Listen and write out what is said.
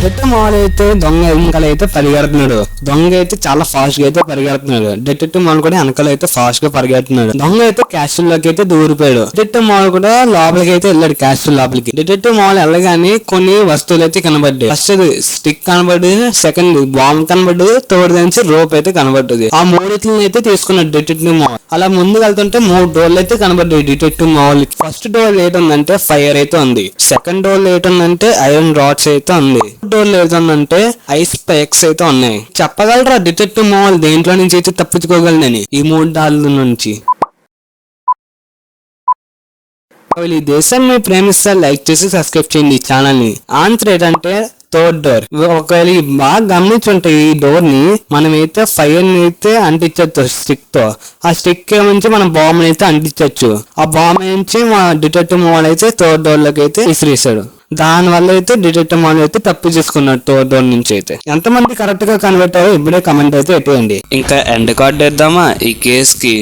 Detective mall అయితే దొంగ వెనకాల అయితే పరిగెడుతున్నాడు. దొంగ అయితే చాలా ఫాస్ట్ గా అయితే పరిగెడుతున్నాడు. డిటెక్టివ్ మాల్ కూడా వెనకాల అయితే ఫాస్ట్ గా పరిగెడుతున్నాడు. దొంగ అయితే క్యాస్టిల్ లోకి అయితే దూరిపోయాడు. డిటెక్టివ్ మాల్ కూడా లోపలికి అయితే వెళ్ళాడు, క్యాస్టిల్ లోపలికి. డిటెక్టివ్ మాల్ వెళ్ళగానే కొన్ని వస్తువులు అయితే కనబడ్డాయి. ఫస్ట్ స్టిక్ కనబడి, సెకండ్ బాంబ్ కనబడ్డు, థర్డ్ నుంచి రోప్ అయితే కనబడ్డది. ఆ మూడిట్లని అయితే తీసుకున్నాడు డిటెక్టివ్ మాల్. అలా ముందుకు వెళ్తుంటే 3 డోర్లు అయితే కనబడ్డాయి డిటెక్టివ్ మాల్. ఫస్ట్ డోర్ ఏంటంటే ఫైర్ అయితే ఉంది. సెకండ్ డోర్ ఏంటంటే ఐరన్ రాడ్స్ అయితే ఉంది. డోర్ ఏంటంటే ఐస్ స్పైక్స్ అయితే ఉన్నాయి. చెప్పగలరా డిటెక్టివ్ మాల్ దేంట్లో నుంచి అయితే తప్పించుకోగలనని ఈ 3 డార్ల నుంచి? ఈ దేశాన్ని ప్రేమిస్తే లైక్ చేసి సబ్స్క్రైబ్ చేయండి ఈ ఛానల్ ని. ఆన్సర్ ఏంటంటే థర్డ్ డోర్. ఒకవేళ బాగా గమనించుంటే ఈ డోర్ ని మనమైతే ఫైర్ ని అయితే అంటించచ్చు స్టిక్ తో. ఆ స్టిక్ నుంచి మనం బాంబ్ అయితే అంటించవచ్చు. ఆ బాంబ్ నుంచి మా డిటెక్టివ్ మాల్ అయితే థర్డ్ డోర్ లోకి అయితే విసిరేసాడు. దాని వల్ల అయితే డిటెక్టివ్ మాల్ అయితే తప్పు చేసుకున్నాడు థర్డ్ డోర్ నుంచి అయితే. ఎంతమంది కరెక్ట్ గా కనిపెట్టారో ఇప్పుడే కమెంట్ అయితే పెట్టేయండి. ఇంకా ఎండ్ కార్డ్ వేద్దామా ఈ కేస్ కి?